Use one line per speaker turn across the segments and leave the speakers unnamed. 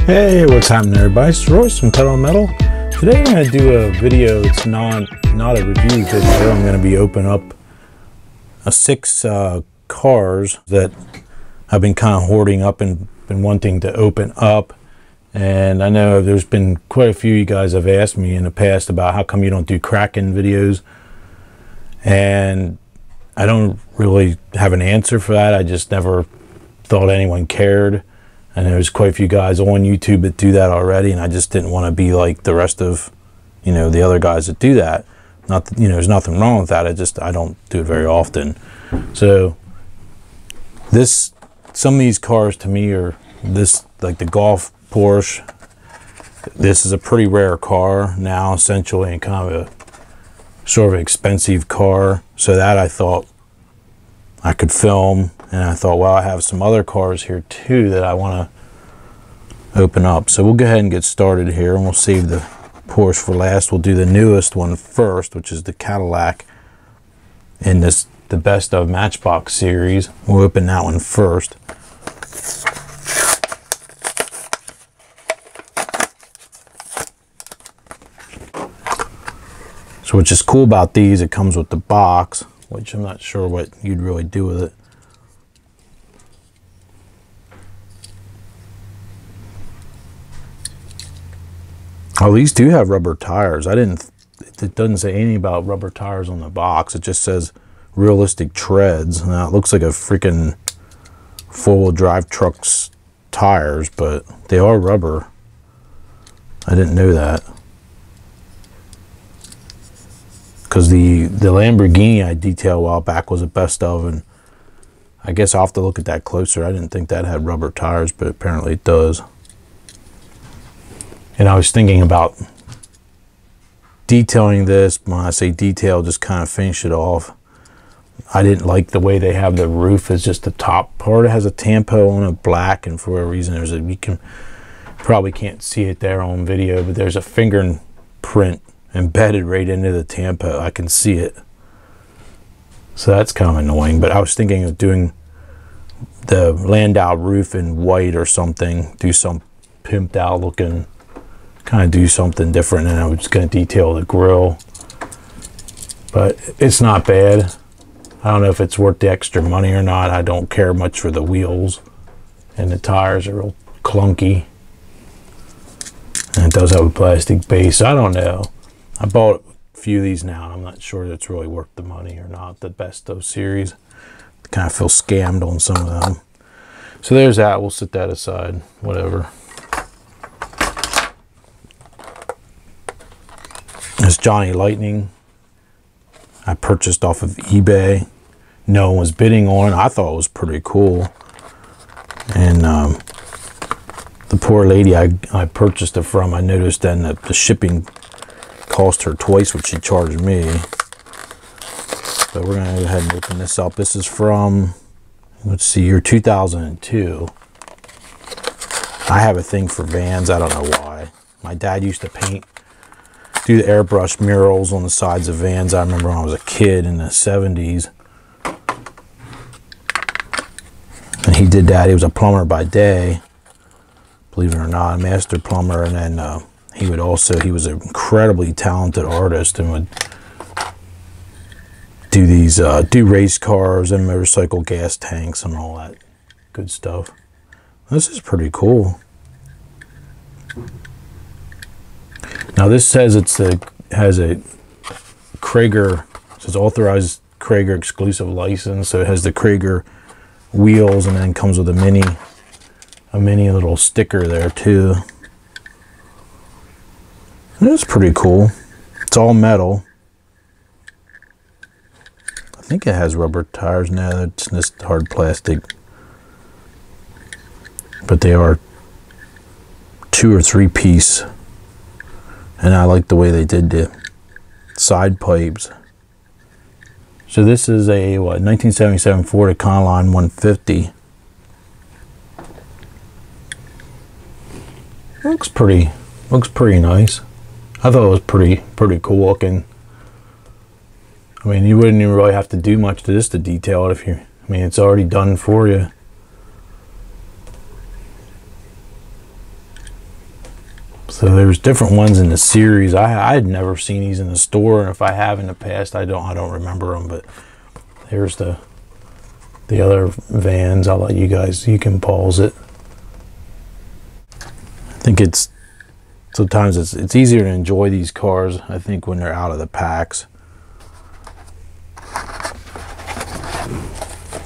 Hey, what's happening everybody? It's Royce from Pedal Metal. Today I'm going to do a video. It's not a review video. I'm going to be opening up six cars that I've been kind of hoarding up and been wanting to open up. And I know there's been quite a few of you guys have asked me in the past about how come you don't do Crackin videos. And I don't really have an answer for that. I just never thought anyone cared. And there's quite a few guys on YouTube that do that already, and I just didn't want to be like the rest of, the other guys that do that. Not that, there's nothing wrong with that. I don't do it very often. So some of these cars to me are like the Golf Porsche. This is a pretty rare car now, essentially, and kind of a sort of expensive car. So that I thought I could film. And I thought, well, I have some other cars here too that I want to open up. So we'll go ahead and get started here, and we'll save the Porsche for last. We'll do the newest one first, which is the Cadillac in the Best of Matchbox series. We'll open that one first. So what's just cool about these, it comes with the box, which I'm not sure what you'd really do with it. Oh, these do have rubber tires. It doesn't say anything about rubber tires on the box. It just says realistic treads. Now it looks like a freaking four-wheel drive truck's tires, but they are rubber. I didn't know that. Because the Lamborghini I detailed a while back was a best of, and I guess I'll have to look at that closer. I didn't think that had rubber tires, but apparently it does. And I was thinking about detailing this. When I say detail, just kind of finish it off. I didn't like the way they have the roof as just the top part. It has a tampo on it, black, and for whatever reason you probably can't see it there on video, but there's a fingerprint embedded right into the tampo. I can see it. So that's kind of annoying, but I was thinking of doing the Landau roof in white or something, do some pimped out looking, kind of do something different, and I was going to detail the grill. But it's not bad. I don't know if it's worth the extra money or not. I don't care much for the wheels, and the tires are real clunky, and it does have a plastic base. I don't know. I bought a few of these now, and I'm not sure that's really worth the money or not. The Best of series, I kind of feel scammed on some of them. So there's that. We'll set that aside, whatever. This Johnny Lightning I purchased off of eBay. No one was bidding on it. I thought it was pretty cool. And the poor lady I purchased it from, I noticed then that the shipping cost her twice what she charged me. So we're going to go ahead and open this up. This is from, let's see, year 2002. I have a thing for vans. I don't know why. My dad used to do the airbrush murals on the sides of vans. I remember when I was a kid in the 70s. And he did that. He was a plumber by day, believe it or not, a master plumber. And then he was an incredibly talented artist, and would do these, do race cars and motorcycle gas tanks and all that good stuff. This is pretty cool. Now this says has a Krager, it says authorized Krager exclusive license, so it has the Krager wheels, and then comes with a mini little sticker there too. And it's pretty cool. It's all metal. I think it has rubber tires now. It's just hard plastic, but they are 2 or 3 piece. And I like the way they did the side pipes. So this is a 1977 Ford Econoline 150. Looks pretty nice. I thought it was pretty cool looking. I mean, you wouldn't even really have to do much to this to detail it it's already done for you. So there's different ones in the series. I had never seen these in the store, and if I have in the past, I don't remember them. But there's the other vans. I'll let you guys, you can pause it. I think it's sometimes it's easier to enjoy these cars, I think, when they're out of the packs.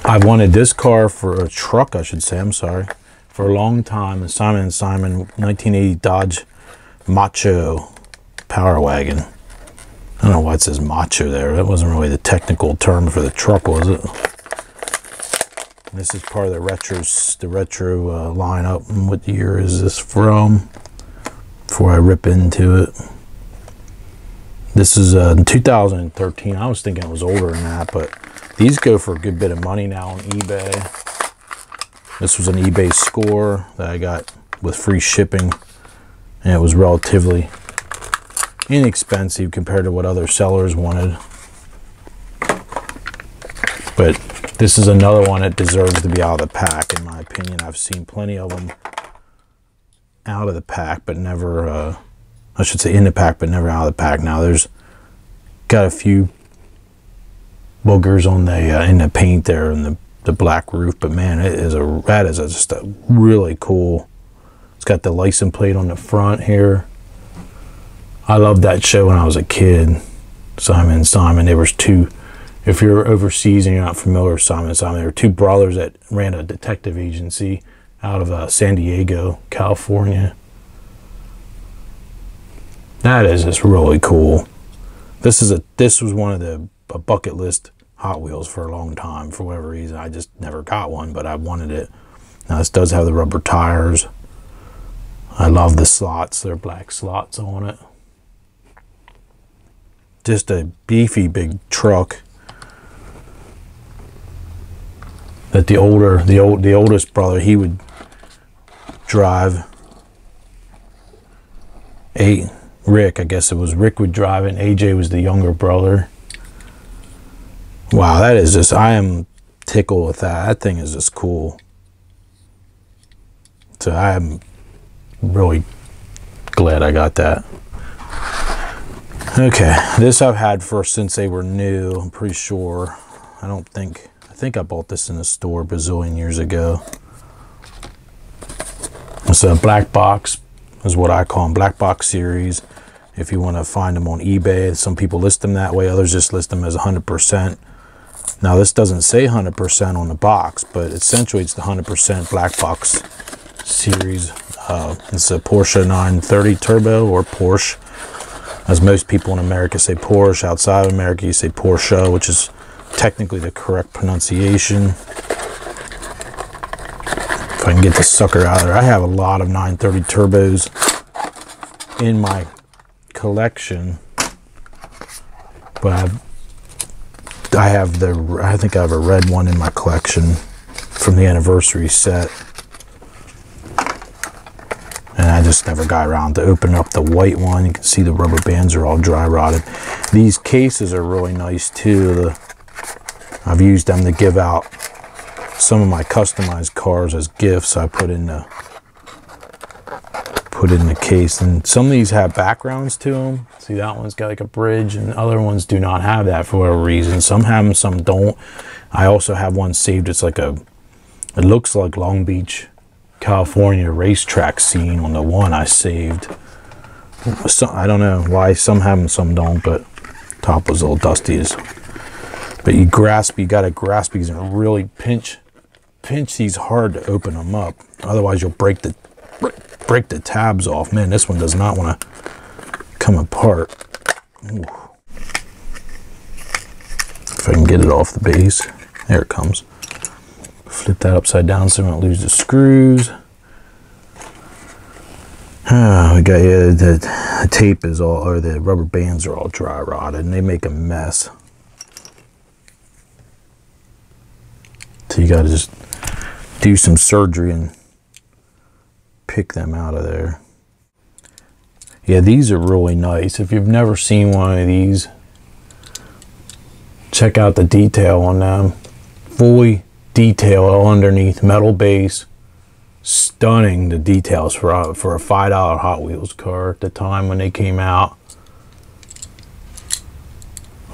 I've wanted this car for a truck, I should say, I'm sorry, for a long time. The Simon & Simon 1980 Dodge Macho Power Wagon. I don't know why it says Macho there. That wasn't really the technical term for the truck, was it? This is part of the retro lineup. And what year is this from? Before I rip into it. This is 2013. I was thinking it was older than that, but these go for a good bit of money now on eBay. This was an eBay score that I got with free shipping, and it was relatively inexpensive compared to what other sellers wanted. But this is another one that deserves to be out of the pack, in my opinion. I've seen plenty of them out of the pack, but never, I should say in the pack, but never out of the pack. Now there's got a few boogers on the in the paint there and the black roof, but man, that is just a really cool. It's got the license plate on the front here. I loved that show when I was a kid. Simon & Simon. There was two. If you're overseas and you're not familiar with Simon & Simon, there were two brothers that ran a detective agency out of San Diego, California. That is just really cool. This was one of the bucket list Hot Wheels for a long time. For whatever reason, I just never got one, but I wanted it. Now this does have the rubber tires. I love the slots. They're black slots on it. Just a beefy big truck that the oldest brother, he would drive. Rick, I guess it was Rick would drive it, and AJ was the younger brother. Wow, that is just, I am tickled with that. That thing is just cool. So I am really glad I got that. Okay, this I've had since they were new, I'm pretty sure. I think I bought this in the store a bazillion years ago. It's a black box, is what I call them, black box series. If you want to find them on eBay, some people list them that way, others just list them as 100%. Now this doesn't say 100% on the box, but essentially it's the 100% black box series. It's a Porsche 930 Turbo, or Porsche, as most people in America say Porsche. Outside of America you say Porsche, which is technically the correct pronunciation. If I can get this sucker out of there. I have a lot of 930 turbos in my collection, but I think I have a red one in my collection from the anniversary set, and I just never got around to open up the white one. You can see the rubber bands are all dry rotted. These cases are really nice too. I've used them to give out some of my customized cars as gifts. I put in the case, and some of these have backgrounds to them. See, that one's got like a bridge, and other ones do not have that for whatever reason. Some have them, some don't. I also have one saved. It's like it looks like Long Beach, California racetrack scene on the one I saved. So, I don't know why some have them, some don't, but top was a little dusty. But you gotta grasp these and really pinch these hard to open them up. Otherwise you'll break the tabs off. Man, this one does not want to come apart. Ooh. If I can get it off the base. There it comes. Flip that upside down so we don't lose the screws. We got the tape is all, or the rubber bands are all dry rotted, and they make a mess. So you got to just do some surgery and pick them out of there. Yeah, these are really nice. If you've never seen one of these, check out the detail on them. Fully detailed all underneath, metal base, stunning, the details for a $5 Hot Wheels car at the time when they came out.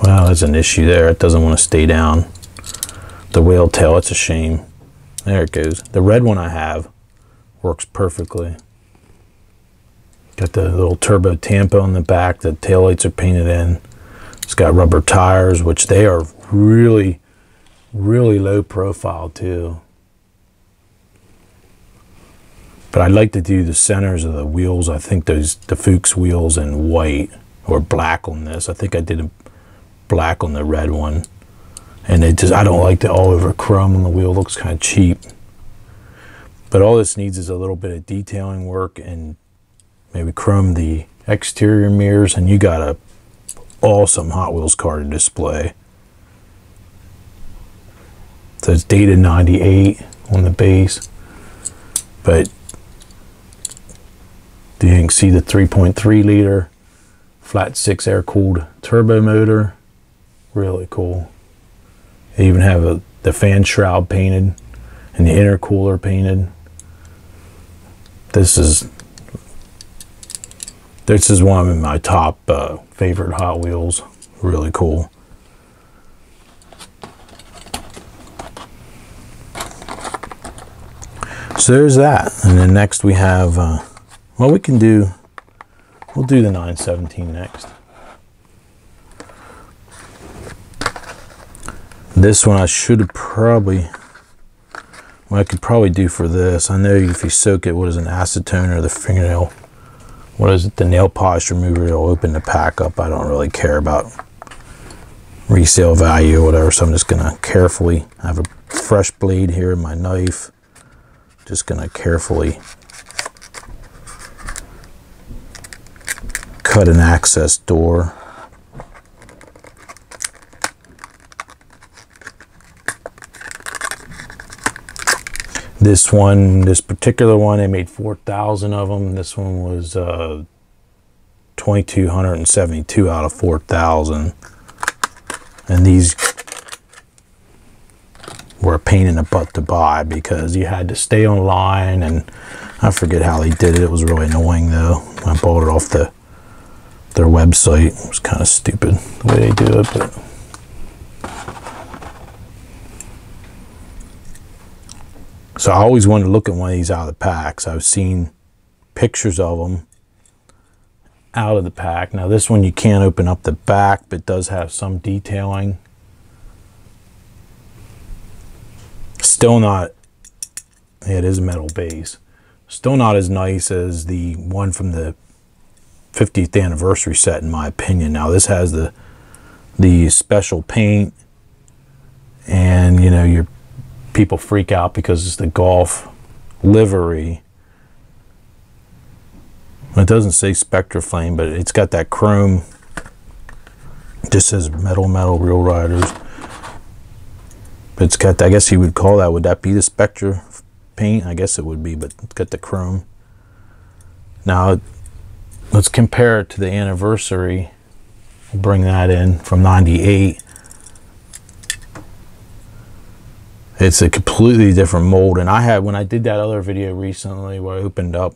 Well, there's an issue there. It doesn't want to stay down. The whale tail, it's a shame. There it goes. The red one I have works perfectly. Got the little turbo tampo on the back. The taillights are painted in. It's got rubber tires, which they are really, really low profile too. But I'd like to do the centers of the wheels. I think the Fuchs wheels in white or black on this. I think I did a black on the red one. And it just, I don't like the all over chrome on the wheel. It looks kind of cheap. But all this needs is a little bit of detailing work and maybe chrome the exterior mirrors, and you got a awesome Hot Wheels car to display. So it's dated 98 on the base, but you can see the 3.3 liter flat 6 air-cooled turbo motor. Really cool. They even have the fan shroud painted and the intercooler painted. This is one of my top favorite Hot Wheels. Really cool. So there's that. And then next we have, well, we'll do the 917 next. This one I should have probably, what I could probably do for this, I know if you soak it, what is an acetone or the fingernail, what is it, the nail polish remover, it'll open the pack up. I don't really care about resale value or whatever, so I'm just gonna carefully, I have a fresh blade here in my knife, just gonna carefully cut an access door. This one, this particular one, they made 4,000 of them. This one was 2,272 out of 4,000. And these were a pain in the butt to buy because you had to stay online, and I forget how they did it. It was really annoying though. I bought it off their website. It was kind of stupid the way they do it, but so I always wanted to look at one of these out of the packs. I've seen pictures of them out of the pack. Now this one you can't open up the back, but it does have some detailing. Still not, yeah, it is a metal base. Still not as nice as the one from the 50th anniversary set in my opinion. Now this has the special paint, and you know, your people freak out because it's the Golf livery. It doesn't say Spectra Flame, but it's got that chrome. It just says metal Real Riders. But it's got, I guess you would call that, would that be the Spectra paint? I guess it would be, but it's got the chrome. Now let's compare it to the anniversary. We'll bring that in from 98. It's a completely different mold, and I had, when I did that other video recently where I opened up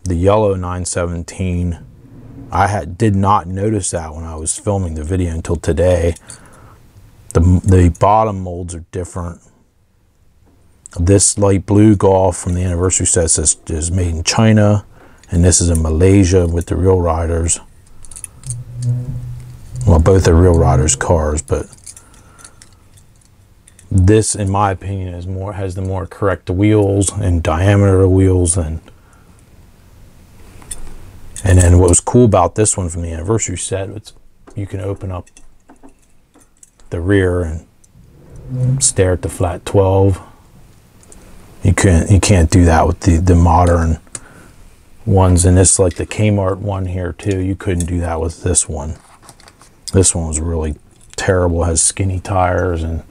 the yellow 917, I did not notice that when I was filming the video until today. The bottom molds are different. This light blue Golf from the anniversary set says is made in China, and this is in Malaysia with the Real Riders. Well, both are Real Riders cars, but this, in my opinion, has the more correct wheels and diameter of wheels, and then what was cool about this one from the anniversary set, it's you can open up the rear and stare at the flat 12. You can't do that with the modern ones, and this, like the Kmart one here too, you couldn't do that with this one. This one was really terrible. It has skinny tires and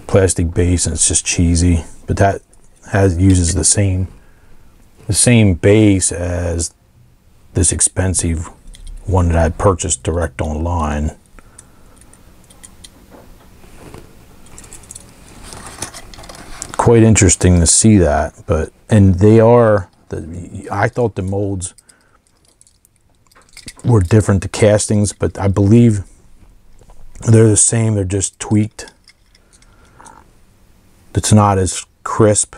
plastic base, and it's just cheesy. But that uses the same base as this expensive one that I purchased direct online. Of quite interesting to see that. But, and they are, I thought the molds were different, the castings, but I believe they're the same, they're just tweaked. It's not as crisp,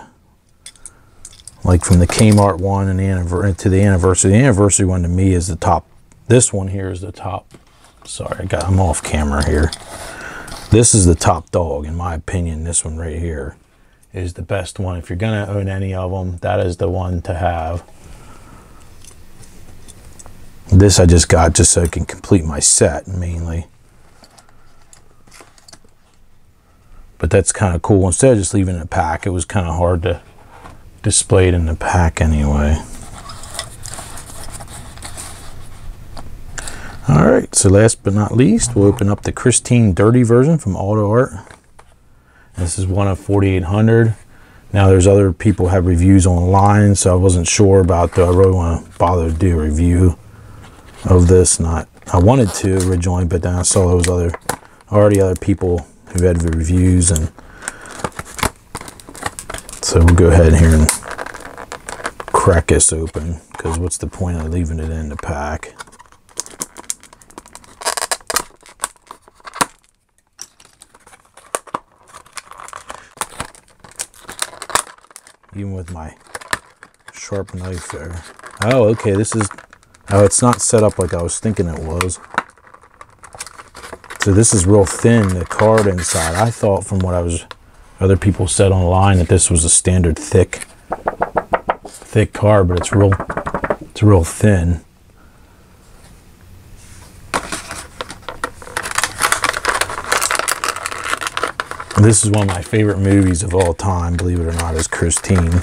like from the Kmart one and to the anniversary. The anniversary one to me is the top. This one here is the top. Sorry, I'm off camera here. This is the top dog, in my opinion. This one right here is the best one. If you're gonna own any of them, that is the one to have. This I just got just so I can complete my set, mainly. But that's kind of cool. Instead of just leaving it in a pack, it was kind of hard to display it in the pack anyway. All right, so last but not least, we'll open up the Christine Dirty version from Auto Art. This is one of 4,800. Now there's other people have reviews online, so I wasn't sure about, do I really want to bother to do a review of this? I wanted to originally, but then I saw there was already other people who had reviews, and so we'll go ahead here and crack this open, because what's the point of leaving it in the pack? Even with my sharp knife there. Oh, okay, this is, oh, it's not set up like I was thinking it was. So this is real thin, the card inside. I thought from what other people said online that this was a standard thick card, but it's real thin. And this is one of my favorite movies of all time, believe it or not, is Christine.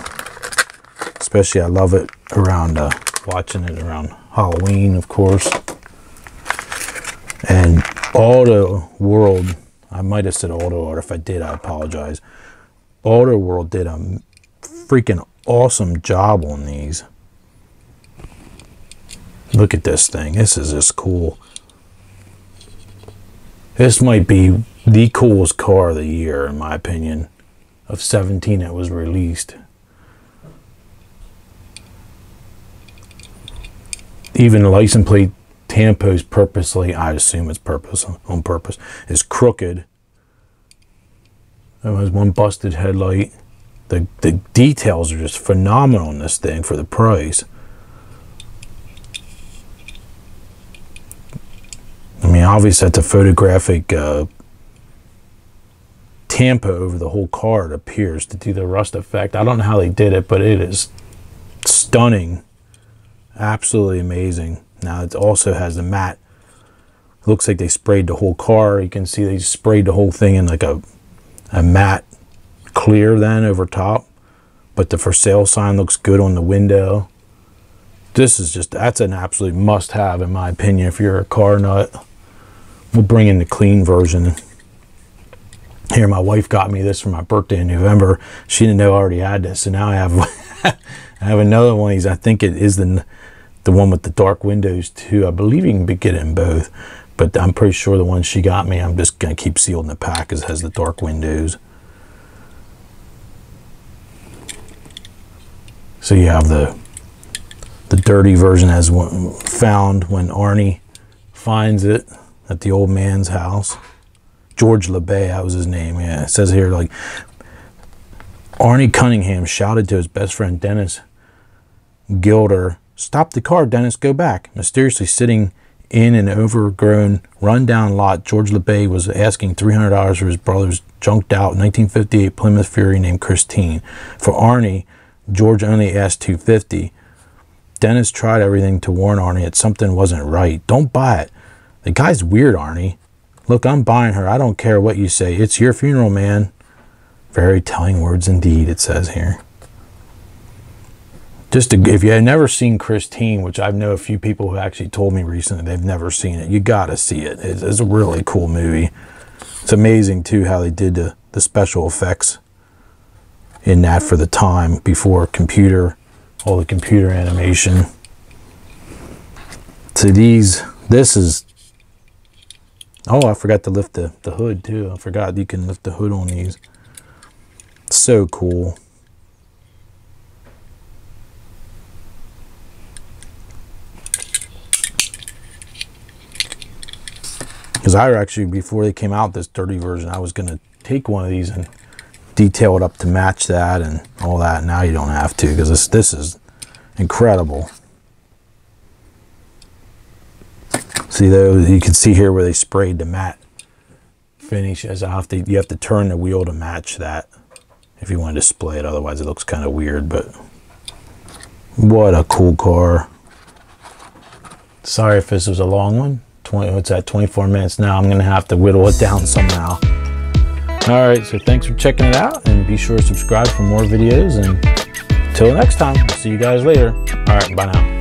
Especially I love it around, watching it around Halloween, of course. And Auto World, I might have said Auto Art. If I did, I apologize. Auto World did a freaking awesome job on these. Look at this thing. This is just cool. This might be the coolest car of the year, in my opinion, of 17 that was released. Even the license plate tampos purposely, I assume it's on purpose, is crooked. There was one busted headlight. The details are just phenomenal in this thing for the price. I mean, obviously that's a photographic tampo over the whole car, it appears, to do the rust effect. I don't know how they did it, but it is stunning. Absolutely amazing. Now it also has the matte. Looks like they sprayed the whole car. You can see they sprayed the whole thing in like a matte clear then over top. But the for sale sign looks good on the window. This is just, that's an absolute must have in my opinion if you're a car nut. We'll bring in the clean version. Here, my wife got me this for my birthday in November. She didn't know I already had this, so now I have I have another one of these. I think it is the one with the dark windows too. I believe you can get it in both, but I'm pretty sure the one she got me, I'm just gonna keep sealed in the pack, as it has the dark windows. So you have the dirty version as found when Arnie finds it at the old man's house. George LeBay, that was his name. Yeah, it says here, like, Arnie Cunningham shouted to his best friend Dennis Gilder, "Stop the car, Dennis, go back." Mysteriously sitting in an overgrown, run-down lot, George LeBay was asking $300 for his brother's junked out 1958 Plymouth Fury named Christine. For Arnie, George only asked $250. Dennis tried everything to warn Arnie that something wasn't right. "Don't buy it. The guy's weird, Arnie. Look, I'm buying her. I don't care what you say. It's your funeral, man." Very telling words indeed, it says here. Just to, if you had never seen Christine, which I know a few people who actually told me recently they've never seen it, you got to see it. It's a really cool movie. It's amazing, too, how they did the special effects in that for the time, before all the computer animation. So this is, oh, I forgot to lift the hood too. I forgot you can lift the hood on these. So cool. Because I actually, before they came out, this dirty version, I was going to take one of these and detail it up to match that and all that. Now you don't have to, because this is incredible. See, though, you can see here where they sprayed the matte finish. As you have to turn the wheel to match that if you want to display it. Otherwise, it looks kind of weird. But what a cool car! Sorry if this was a long one. It's at 24 minutes now. I'm going to have to whittle it down somehow. All right, so thanks for checking it out, and be sure to subscribe for more videos. And until next time, I'll see you guys later. All right, bye now.